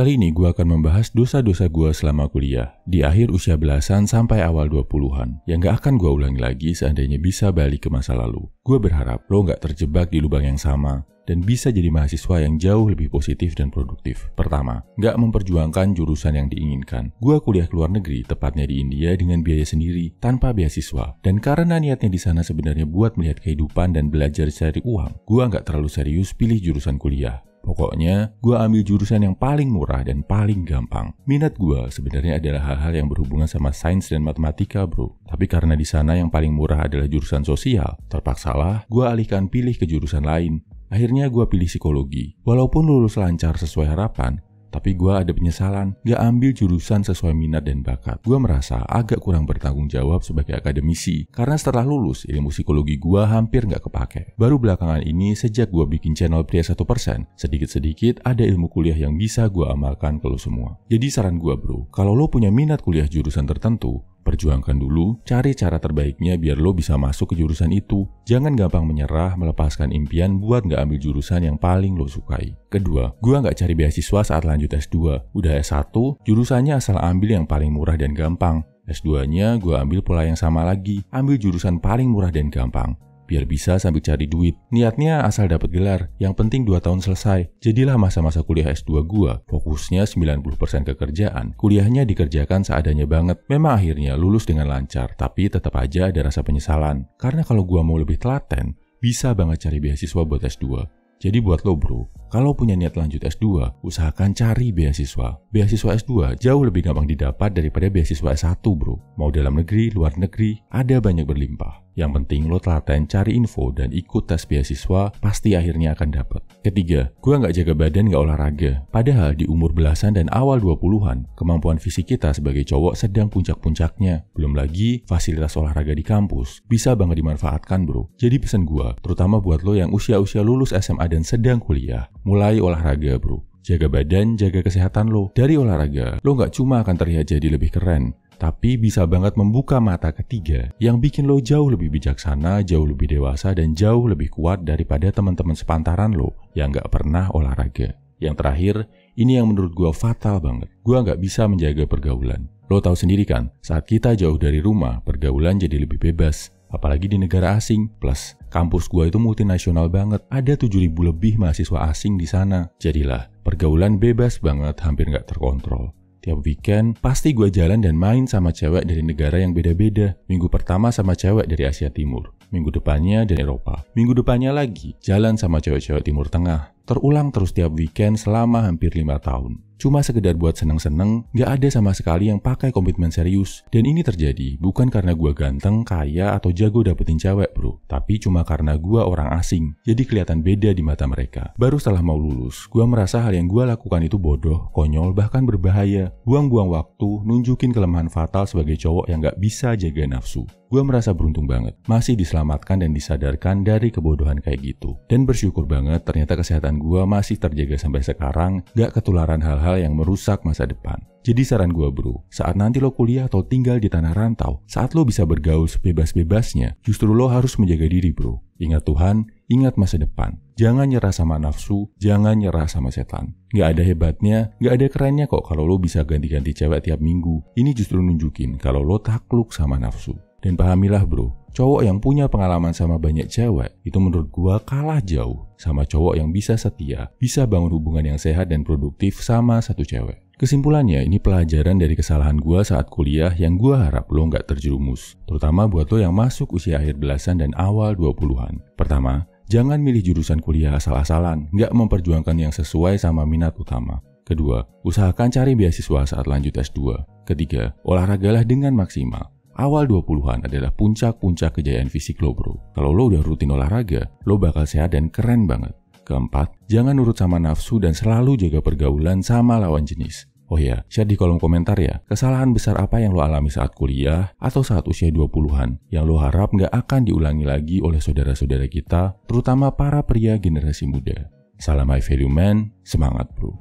Kali ini gue akan membahas dosa-dosa gue selama kuliah, di akhir usia belasan sampai awal 20-an, yang gak akan gue ulangi lagi seandainya bisa balik ke masa lalu. Gue berharap lo gak terjebak di lubang yang sama, dan bisa jadi mahasiswa yang jauh lebih positif dan produktif. Pertama, gak memperjuangkan jurusan yang diinginkan. Gue kuliah ke luar negeri, tepatnya di India dengan biaya sendiri, tanpa beasiswa. Dan karena niatnya di sana sebenarnya buat melihat kehidupan dan belajar cari uang, gue gak terlalu serius pilih jurusan kuliah. Pokoknya, gue ambil jurusan yang paling murah dan paling gampang. Minat gue sebenarnya adalah hal-hal yang berhubungan sama sains dan matematika, bro. Tapi karena di sana yang paling murah adalah jurusan sosial, terpaksalah gue alihkan pilih ke jurusan lain. Akhirnya gue pilih psikologi. Walaupun lulus lancar sesuai harapan, tapi gue ada penyesalan, gak ambil jurusan sesuai minat dan bakat. Gue merasa agak kurang bertanggung jawab sebagai akademisi, karena setelah lulus, ilmu psikologi gue hampir gak kepake. Baru belakangan ini, sejak gue bikin channel Pria 1%, sedikit-sedikit ada ilmu kuliah yang bisa gue amalkan ke lo semua. Jadi saran gue bro, kalau lo punya minat kuliah jurusan tertentu, perjuangkan dulu, cari cara terbaiknya biar lo bisa masuk ke jurusan itu. Jangan gampang menyerah, melepaskan impian buat gak ambil jurusan yang paling lo sukai. Kedua, gue gak cari beasiswa saat lanjut S2. Udah S1, jurusannya asal ambil yang paling murah dan gampang. S2-nya gue ambil pola yang sama lagi, ambil jurusan paling murah dan gampang. Biar bisa sambil cari duit. Niatnya asal dapat gelar, yang penting 2 tahun selesai. Jadilah masa-masa kuliah S2 gua, fokusnya 90% ke kerjaan. Kuliahnya dikerjakan seadanya banget. Memang akhirnya lulus dengan lancar, tapi tetap aja ada rasa penyesalan. Karena kalau gua mau lebih telaten, bisa banget cari beasiswa buat S2. Jadi buat lo bro, kalau punya niat lanjut S2, usahakan cari beasiswa. Beasiswa S2 jauh lebih gampang didapat daripada beasiswa S1 bro. Mau dalam negeri, luar negeri, ada banyak berlimpah. Yang penting lo telaten cari info dan ikut tes beasiswa, pasti akhirnya akan dapet. Ketiga, gue gak jaga badan gak olahraga. Padahal di umur belasan dan awal 20-an, kemampuan fisik kita sebagai cowok sedang puncak-puncaknya. Belum lagi, fasilitas olahraga di kampus bisa banget dimanfaatkan bro. Jadi pesan gue, terutama buat lo yang usia-usia lulus SMA dan sedang kuliah, mulai olahraga bro. Jaga badan, jaga kesehatan lo. Dari olahraga, lo gak cuma akan terlihat jadi lebih keren, tapi bisa banget membuka mata ketiga yang bikin lo jauh lebih bijaksana, jauh lebih dewasa, dan jauh lebih kuat daripada teman-teman sepantaran lo yang gak pernah olahraga. Yang terakhir, ini yang menurut gue fatal banget. Gue gak bisa menjaga pergaulan. Lo tahu sendiri kan, saat kita jauh dari rumah, pergaulan jadi lebih bebas. Apalagi di negara asing. Plus, kampus gue itu multinasional banget. Ada 7.000 lebih mahasiswa asing di sana. Jadilah, pergaulan bebas banget, hampir gak terkontrol. Tiap weekend, pasti gue jalan dan main sama cewek dari negara yang beda-beda. Minggu pertama sama cewek dari Asia Timur. Minggu depannya dari Eropa. Minggu depannya lagi, jalan sama cewek-cewek Timur Tengah. Terulang terus tiap weekend selama hampir 5 tahun. Cuma sekedar buat seneng-seneng, gak ada sama sekali yang pakai komitmen serius. Dan ini terjadi bukan karena gue ganteng, kaya, atau jago dapetin cewek bro. Tapi cuma karena gue orang asing. Jadi kelihatan beda di mata mereka. Baru setelah mau lulus, gue merasa hal yang gue lakukan itu bodoh, konyol, bahkan berbahaya. Buang-buang waktu, nunjukin kelemahan fatal sebagai cowok yang gak bisa jaga nafsu. Gue merasa beruntung banget, masih diselamatkan dan disadarkan dari kebodohan kayak gitu. Dan bersyukur banget ternyata kesehatan gue masih terjaga sampai sekarang, gak ketularan hal-hal yang merusak masa depan. Jadi saran gue bro, saat nanti lo kuliah atau tinggal di tanah rantau, saat lo bisa bergaul sebebas-bebasnya, justru lo harus menjaga diri bro. Ingat Tuhan, ingat masa depan. Jangan nyerah sama nafsu, jangan nyerah sama setan. Gak ada hebatnya, gak ada kerennya kok kalau lo bisa ganti-ganti cewek tiap minggu. Ini justru nunjukin kalau lo takluk sama nafsu. Dan pahamilah bro, cowok yang punya pengalaman sama banyak cewek, itu menurut gua kalah jauh sama cowok yang bisa setia, bisa bangun hubungan yang sehat dan produktif sama satu cewek. Kesimpulannya, ini pelajaran dari kesalahan gua saat kuliah yang gua harap lo nggak terjerumus. Terutama buat lo yang masuk usia akhir belasan dan awal 20-an. Pertama, jangan milih jurusan kuliah asal-asalan, nggak memperjuangkan yang sesuai sama minat utama. Kedua, usahakan cari beasiswa saat lanjut S2. Ketiga, olahragalah dengan maksimal. Awal 20-an adalah puncak-puncak kejayaan fisik lo bro. Kalau lo udah rutin olahraga, lo bakal sehat dan keren banget. Keempat, jangan nurut sama nafsu dan selalu jaga pergaulan sama lawan jenis. Oh ya, share di kolom komentar ya, kesalahan besar apa yang lo alami saat kuliah atau saat usia 20-an yang lo harap nggak akan diulangi lagi oleh saudara-saudara kita, terutama para pria generasi muda. Salam high value man, semangat bro.